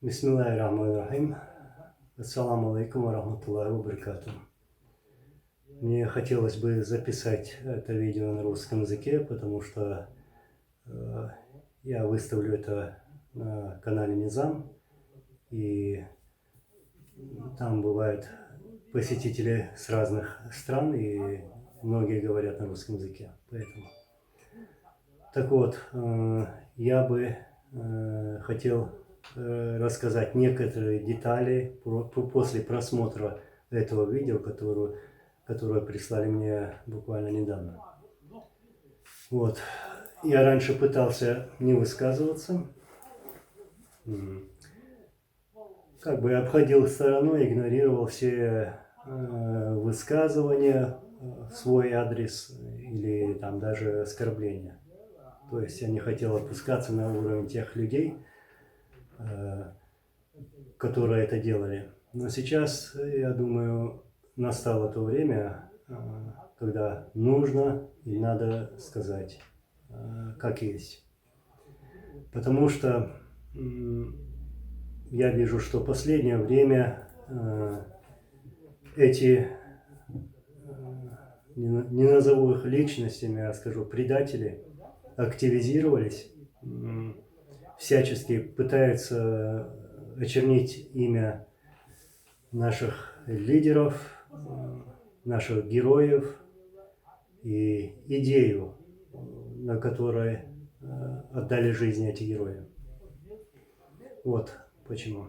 Бисмиллахир-рахманир-рахим. Ассаламу алейкум ва рахматуллахи ва баракатух. Мне хотелось бы записать это видео на русском языке, потому что я выставлю это на канале Низам, и там бывают посетители с разных стран, и многие говорят на русском языке. Поэтому. Так вот, я бы хотел рассказать некоторые детали после просмотра этого видео, которое прислали мне буквально недавно. Вот. Я раньше пытался не высказываться, как бы обходил стороной, игнорировал все высказывания в свой адрес или там даже оскорбления. То есть я не хотел опускаться на уровень тех людей, которые это делали. Но сейчас, я думаю, настало то время, когда нужно и надо сказать, как есть. Потому что я вижу, что в последнее время эти, не назову их личностями, а скажу предатели, активизировались, всячески пытаются очернить имя наших лидеров, наших героев и идею, на которой отдали жизнь эти герои. Вот почему.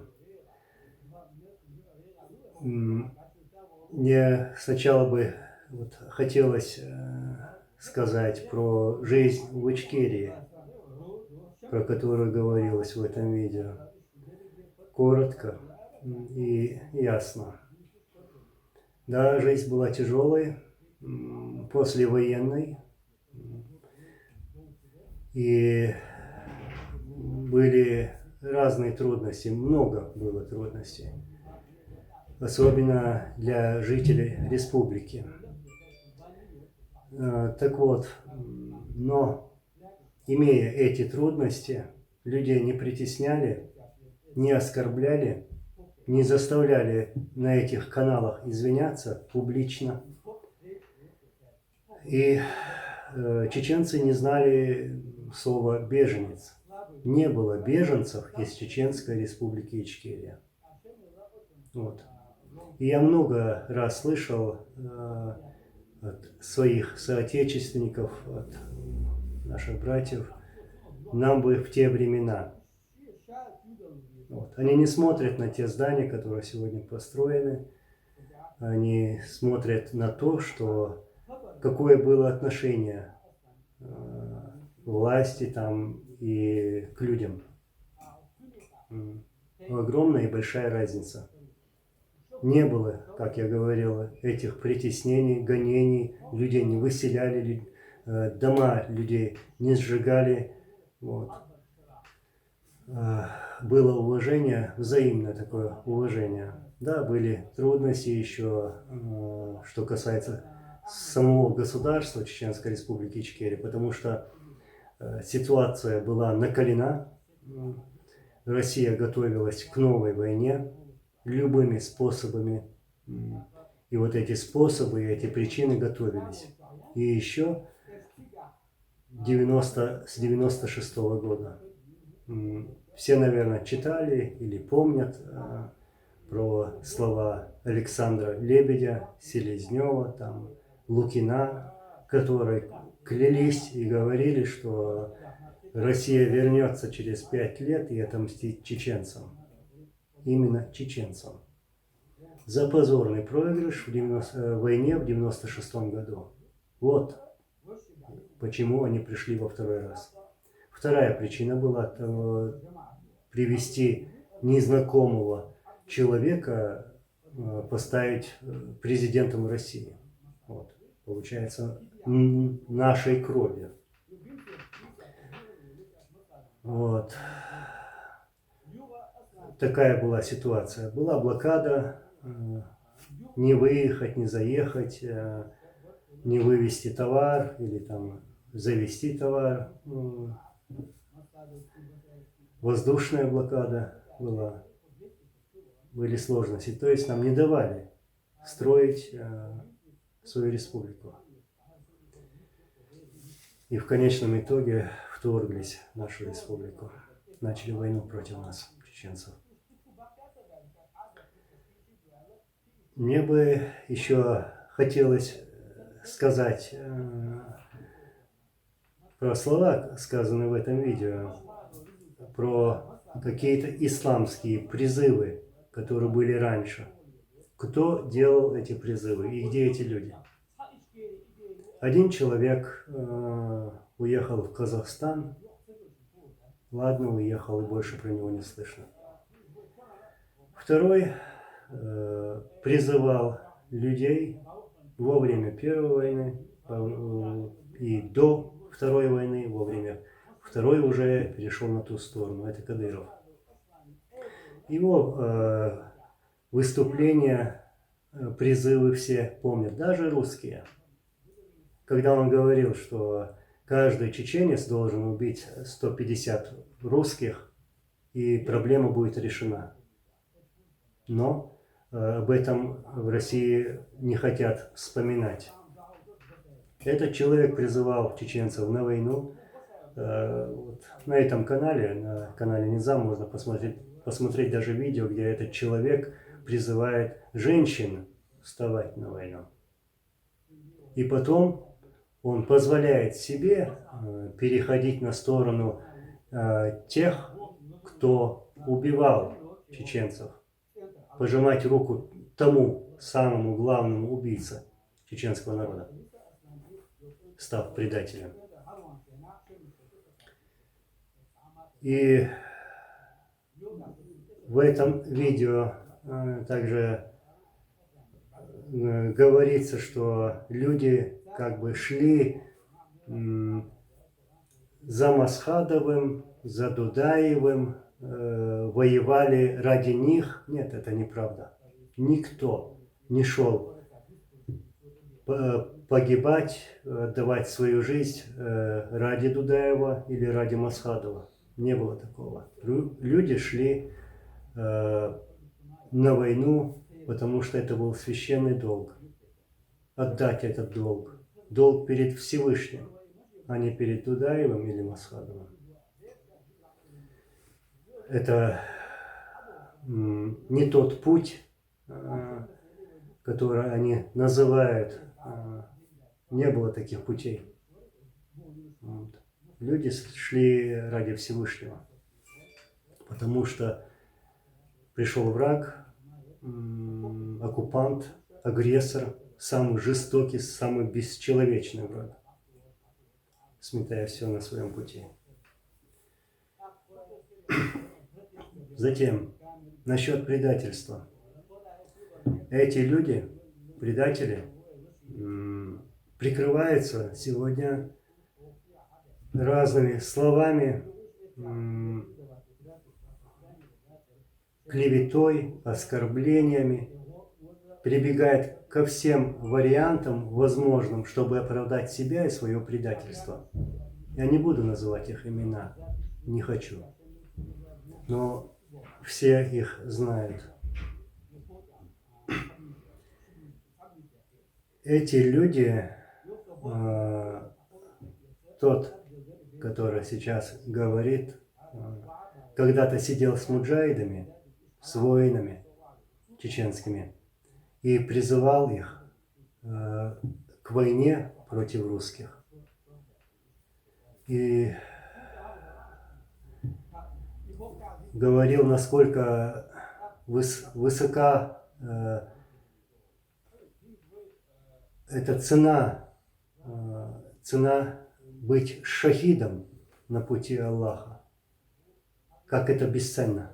Мне сначала бы хотелось сказать про жизнь в Ичкерии, про которую говорилось в этом видео. Коротко и ясно. Да, жизнь была тяжелой, послевоенной, и были разные трудности, много было трудностей, особенно для жителей республики. Так вот, но имея эти трудности, людей не притесняли, не оскорбляли, не заставляли на этих каналах извиняться публично. И чеченцы не знали слова «беженец». Не было беженцев из Чеченской республики Ичкерия. Вот. И я много раз слышал от своих соотечественников, от наших братьев, нам бы в те времена. Вот. Они не смотрят на те здания, которые сегодня построены. Они смотрят на то, что какое было отношение власти там и к людям. Огромная и большая разница. Не было, как я говорил, этих притеснений, гонений, людей не выселяли, дома людей не сжигали. Вот. Было уважение, взаимное такое уважение. Да, были трудности еще, что касается самого государства Чеченской Республики Ичкерия, потому что ситуация была накалена. Россия готовилась к новой войне любыми способами. И вот эти способы, эти причины готовились. И еще с 96 года. Все, наверное, читали или помнят про слова Александра Лебедя, Селезнева, там, Лукина, которые клялись и говорили, что Россия вернется через 5 лет и отомстит чеченцам. Именно чеченцам. За позорный проигрыш в войне в 96 году. Вот почему они пришли во второй раз. Вторая причина была привести незнакомого человека, поставить президентом России. Вот. Получается, нашей кровью. Вот. Такая была ситуация. Была блокада, не выехать, не заехать, не вывести товар или там завести товар. Воздушная блокада. были сложности. То есть нам не давали строить свою республику. И в конечном итоге вторглись в нашу республику. Начали войну против нас, чеченцев. Мне бы еще хотелось сказать про слова, сказанные в этом видео, про какие-то исламские призывы, которые были раньше. Кто делал эти призывы и где эти люди? Один человек уехал в Казахстан. Ладно, уехал, и больше про него не слышно. Второй призывал людей во время Первой войны и до Второй войны, во время Второй уже перешел на ту сторону. Это Кадыров. Его выступления, призывы все помнят, даже русские. Когда он говорил, что каждый чеченец должен убить 150 русских, и проблема будет решена. Но об этом в России не хотят вспоминать. Этот человек призывал чеченцев на войну. Вот на этом канале, на канале Низам, можно посмотреть даже видео, где этот человек призывает женщин вставать на войну. И потом он позволяет себе переходить на сторону тех, кто убивал чеченцев, пожимать руку тому самому главному убийце чеченского народа, став предателем. И в этом видео также говорится, что люди как бы шли за Масхадовым, за Дудаевым, воевали ради них. Нет, это неправда. Никто не шел погибать, отдавать свою жизнь ради Дудаева или ради Масхадова. Не было такого. Люди шли на войну, потому что это был священный долг. Отдать этот долг. Долг перед Всевышним, а не перед Дудаевым или Масхадовым. Это не тот путь, который они называют. Не было таких путей. Вот. Люди шли ради Всевышнего, потому что пришел враг, оккупант, агрессор, самый жестокий, самый бесчеловечный враг, сметая все на своем пути. Затем, насчет предательства. Эти люди, предатели, прикрываются сегодня разными словами, клеветой, оскорблениями, прибегает ко всем вариантам возможным, чтобы оправдать себя и свое предательство. Я не буду называть их имена, не хочу, но все их знают. Эти люди, тот, который сейчас говорит, когда-то сидел с муджахидами, с воинами чеченскими и призывал их к войне против русских. И говорил, насколько высока эта цена быть шахидом на пути Аллаха. Как это бесценно.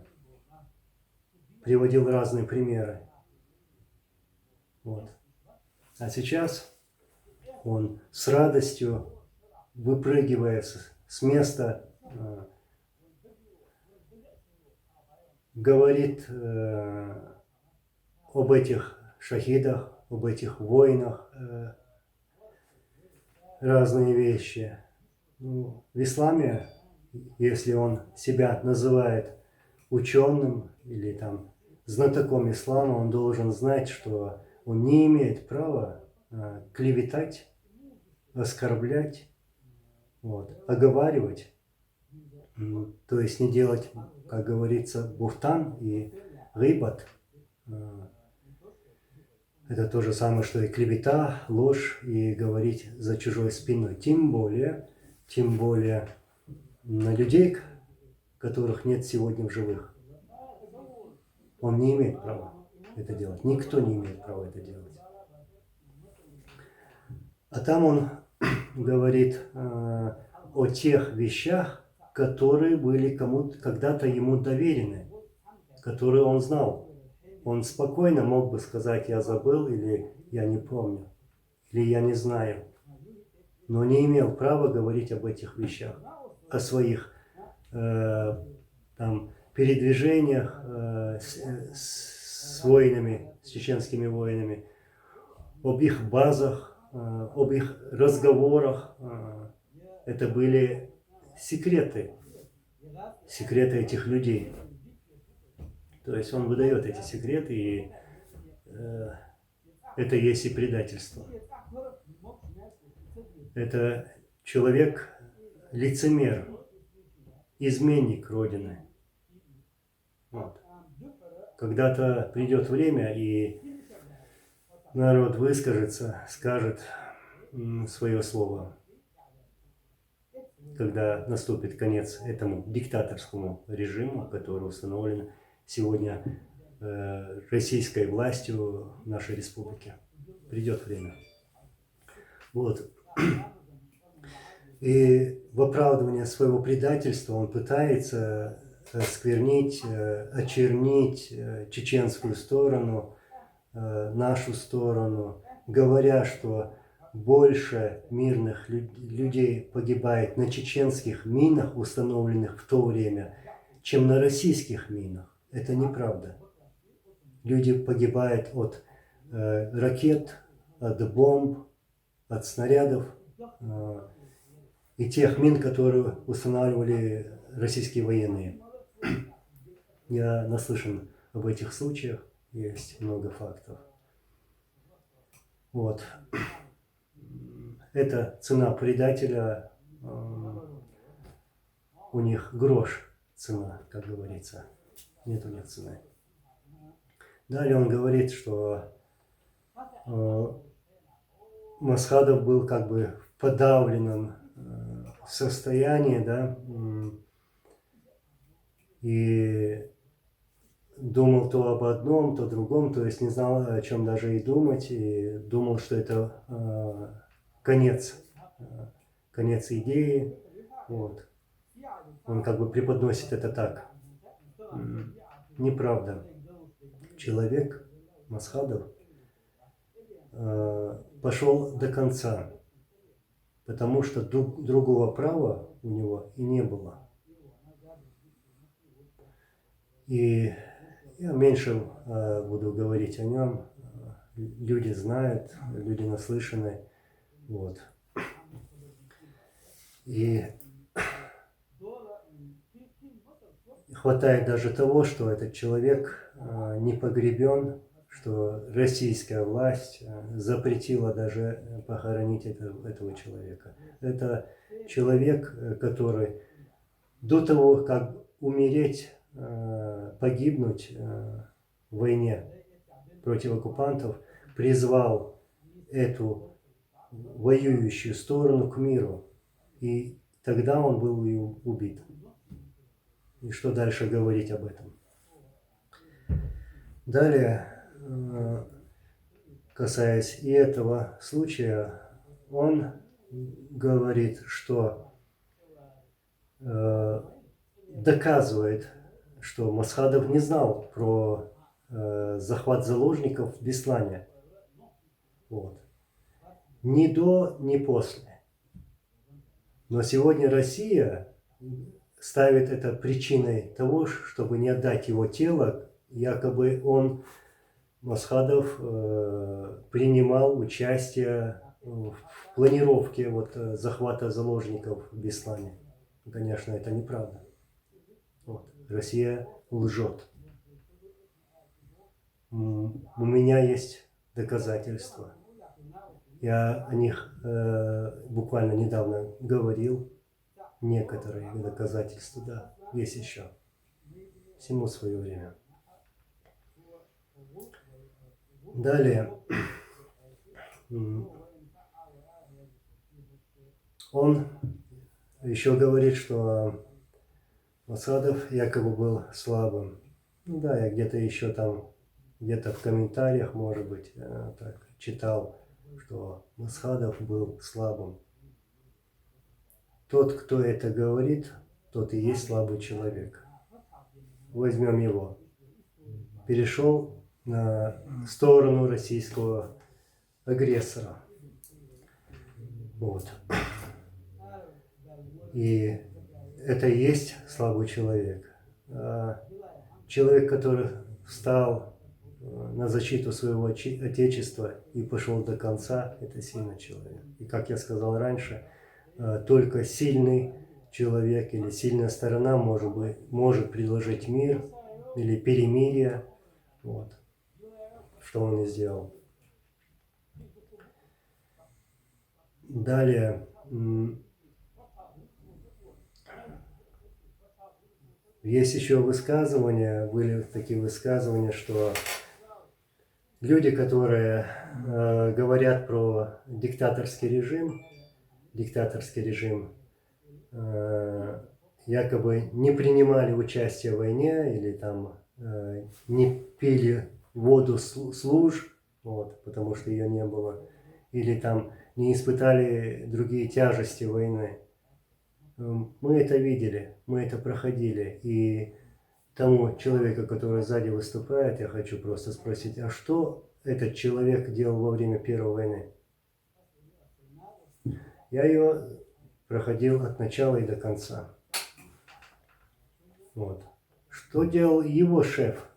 Приводил разные примеры. Вот. А сейчас он с радостью, выпрыгивая с места, говорит об этих шахидах, об этих воинах, разные вещи. Ну, в исламе, если он себя называет ученым или там знатоком ислама, он должен знать, что он не имеет права клеветать, оскорблять, вот, оговаривать, то есть не делать, как говорится, бухтан и гибат. Это то же самое, что и клевета, ложь и говорить за чужой спиной. Тем более на людей, которых нет сегодня в живых. Он не имеет права это делать. Никто не имеет права это делать. А там он говорит о тех вещах, которые были кому-то когда-то ему доверены, которые он знал. Он спокойно мог бы сказать: я забыл, или я не помню, или я не знаю. Но не имел права говорить об этих вещах, о своих там, передвижениях с воинами, с чеченскими воинами, об их базах, об их разговорах. Это были секреты этих людей. То есть он выдает эти секреты, и это есть и предательство. Это человек лицемер, изменник Родины. Вот. Когда-то придет время, и народ выскажется, скажет свое слово, когда наступит конец этому диктаторскому режиму, который установлен сегодня российской властью в нашей республике. Придет время. Вот. И в оправдывание своего предательства он пытается осквернить, очернить чеченскую сторону, нашу сторону, говоря, что больше мирных людей погибает на чеченских минах, установленных в то время, чем на российских минах. Это неправда. Люди погибают от ракет, от бомб, от снарядов и тех мин, которые устанавливали российские военные. Я наслышан об этих случаях, есть много фактов. Вот. Это цена предателя, у них грош цена, как говорится. Нет у них цены. Далее он говорит, что Масхадов был как бы в подавленном состоянии, да, и думал то об одном, то другом, то есть не знал, о чем даже и думать, и думал, что это конец идеи. Вот. Он как бы преподносит это так. Неправда. Человек, Масхадов, пошел до конца, потому что другого права у него и не было. И я меньше буду говорить о нем. Люди знают, люди наслышаны. Вот. И хватает даже того, что этот человек не погребен, что российская власть запретила даже похоронить этого человека. Это человек, который до того, как умереть, погибнуть в войне против оккупантов, призвал эту воюющую сторону к миру. И тогда он был и убит. И что дальше говорить об этом? Далее, касаясь и этого случая, он говорит, что доказывает, что Масхадов не знал про захват заложников в Беслане. Вот. Ни до, ни после. Но сегодня Россия ставит это причиной того, чтобы не отдать его тело. Якобы он, Масхадов, принимал участие в планировке захвата заложников в Беслане. Конечно, это неправда. Вот. Россия лжет. У меня есть доказательства. Я о них буквально недавно говорил. Некоторые доказательства, да, есть еще. Всему свое время. Далее. Он еще говорит, что Масхадов якобы был слабым. Ну да, я где-то еще там, где-то в комментариях, может быть, так читал, что Масхадов был слабым. Тот, кто это говорит, тот и есть слабый человек. Возьмем его. Перешел на сторону российского агрессора. Вот. И это и есть слабый человек. Человек, который встал на защиту своего Отечества и пошел до конца, это сильный человек. И как я сказал раньше, только сильный человек или сильная сторона может предложить мир или перемирие. Вот. Что он и сделал. Далее. Есть еще высказывания, были такие высказывания, что люди, которые говорят про диктаторский режим якобы не принимали участие в войне или там не пили воду с луж, вот, потому что ее не было, или там не испытали другие тяжести войны. Мы это видели, мы это проходили, и тому человеку, который сзади выступает, я хочу просто спросить, а что этот человек делал во время Первой войны? Я ее проходил от начала и до конца. Вот. Что делал его шеф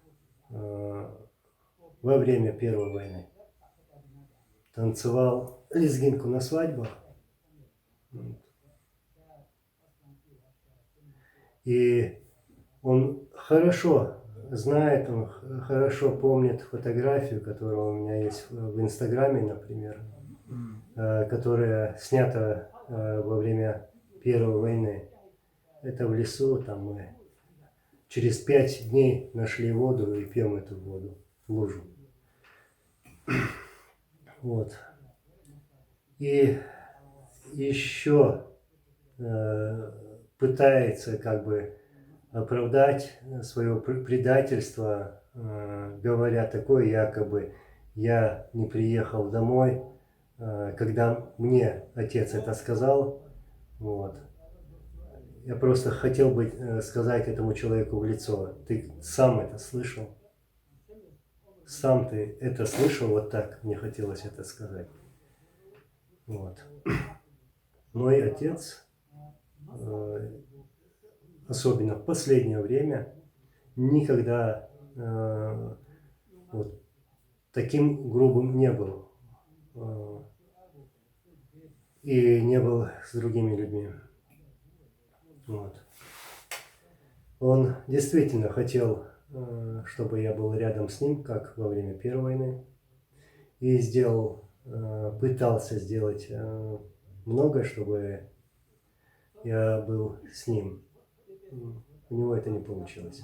во время Первой войны? Танцевал лезгинку на свадьбах. И он хорошо знает, он хорошо помнит фотографию, которая у меня есть в Инстаграме, например, которая снята во время Первой войны. Это в лесу, там мы через 5 дней нашли воду и пьем эту воду в лужу. Вот. И еще пытается как бы оправдать свое предательство, говоря такое, якобы я не приехал домой, когда мне отец это сказал. Вот. Я просто хотел бы сказать этому человеку в лицо, ты сам это слышал? Сам ты это слышал? Вот так мне хотелось это сказать. Вот. Мой отец, особенно в последнее время, никогда вот, таким грубым не был. И не был с другими людьми. Вот. Он действительно хотел, чтобы я был рядом с ним, как во время Первой войны. И пытался сделать много, чтобы я был с ним. У него это не получилось.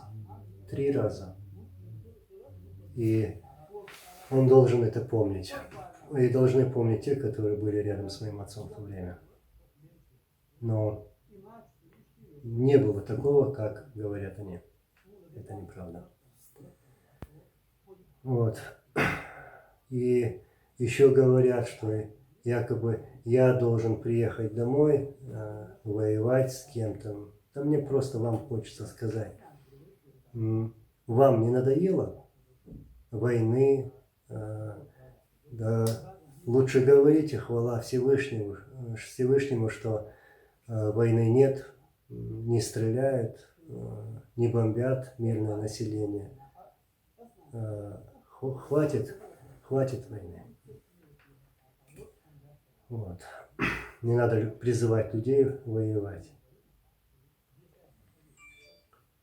3 раза. И он должен это помнить. И должны помнить те, которые были рядом с моим отцом в то время. Но не было такого, как говорят они. Это неправда. Вот. И еще говорят, что якобы я должен приехать домой, воевать с кем-то. Да мне просто вам хочется сказать. Вам не надоело войны? Да, лучше говорите хвала Всевышнему, что войны нет, не стреляют, не бомбят мирное население. Хватит войны. Вот. Не надо призывать людей воевать.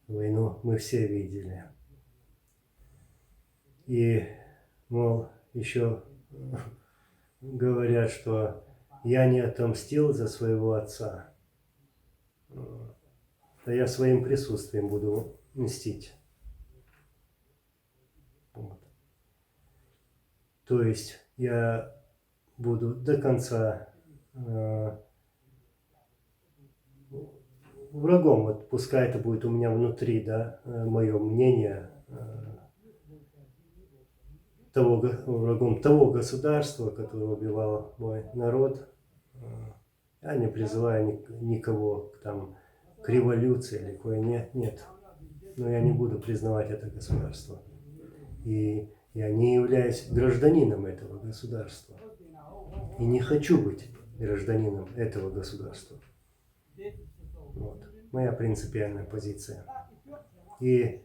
войну мы все видели. И, мол, еще говорят, что я не отомстил за своего отца. Да я своим присутствием буду мстить. Вот. То есть я буду до конца врагом, вот пускай это будет у меня внутри, да, мое мнение, врагом того государства, которое убивало мой народ. Я не призываю никого там, к революции или к войне, нет. Но я не буду признавать это государство. И я не являюсь гражданином этого государства. И не хочу быть гражданином этого государства. Вот. Моя принципиальная позиция. И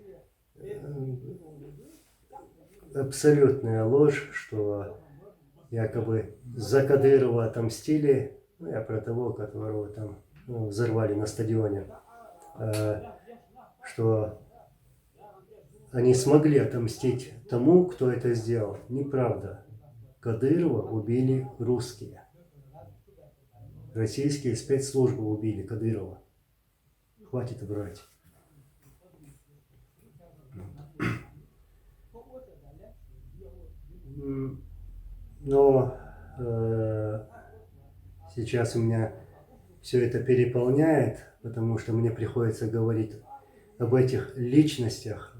абсолютная ложь, что якобы за Кадырова отомстили, ну, я про того, которого там взорвали на стадионе, что они смогли отомстить тому, кто это сделал. Неправда. Кадырова убили русские. Российские спецслужбы убили Кадырова. Хватит врать. Но сейчас у меня все это переполняет, потому что мне приходится говорить об этих личностях,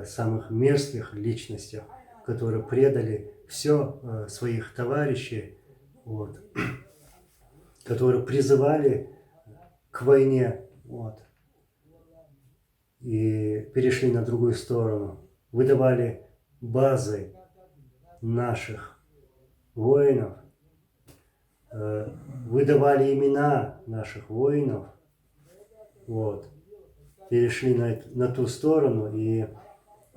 самых мерзких личностях, которые предали все своих товарищей, вот, которые призывали к войне, вот, и перешли на другую сторону, выдавали базы наших воинов, выдавали имена наших воинов, вот, перешли на ту сторону и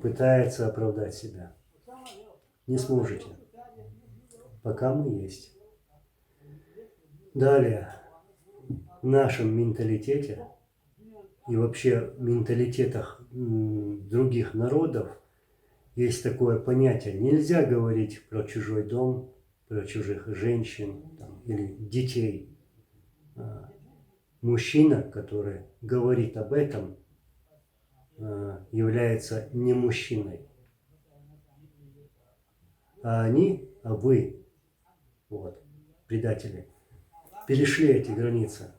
пытаются оправдать себя. Не сможете, пока мы есть. Далее, в нашем менталитете и вообще в менталитетах других народов есть такое понятие. Нельзя говорить про чужой дом, про чужих женщин там, или детей. Мужчина, который говорит об этом, является не мужчиной. А они, а вы, вот, предатели, перешли эти границы.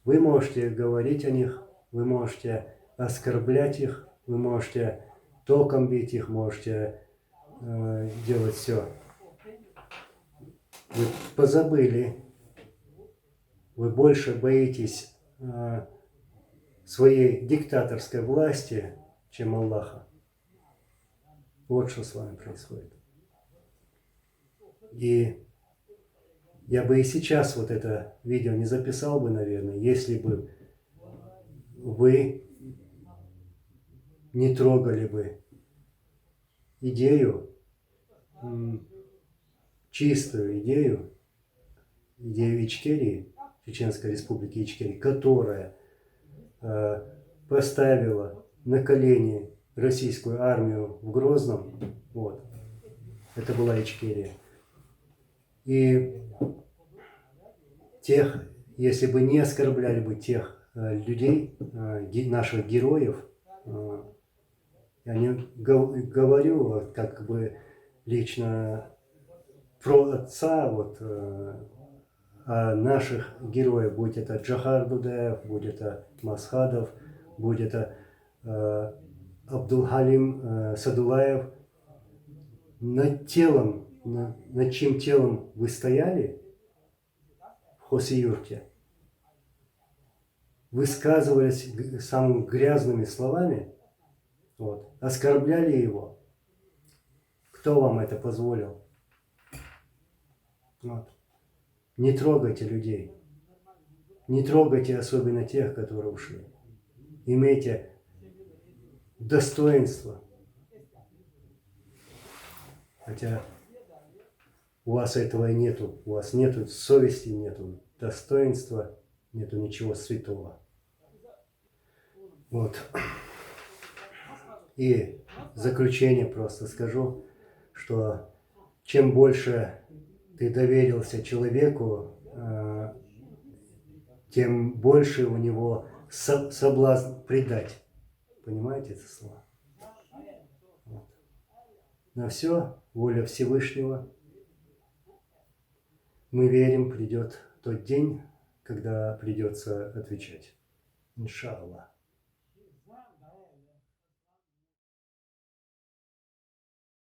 Вы можете говорить о них, вы можете оскорблять их, вы можете током бить их, можете делать все. Вы позабыли, вы больше боитесь своей диктаторской власти, чем Аллаха. Вот что с вами происходит. И я бы и сейчас вот это видео не записал бы, наверное, если бы вы не трогали бы идею, чистую идею Ичкерии, Чеченской Республики Ичкерия, которая поставила на колени российскую армию в Грозном. Вот. Это была Ичкерия. И тех, если бы не оскорбляли бы тех людей, наших героев, я не говорю как бы лично про отца, вот, а наших героев, будь это Джахар Дудаев, будь это Масхадов, будь это Абдулхалим Садулаев, над чьим телом вы стояли в Хосиюрте, высказывались самыми грязными словами, вот, оскорбляли его. Кто вам это позволил? Вот. Не трогайте людей. Не трогайте особенно тех, которые ушли. Имейте достоинство. Хотя у вас этого и нету. У вас нету совести, нету достоинства, нету ничего святого. Вот. И в заключение просто скажу, что чем больше ты доверился человеку, тем больше у него соблазн предать. Понимаете это слово? Вот. На все воля Всевышнего. Мы верим, придет тот день, когда придется отвечать. Иншаллах.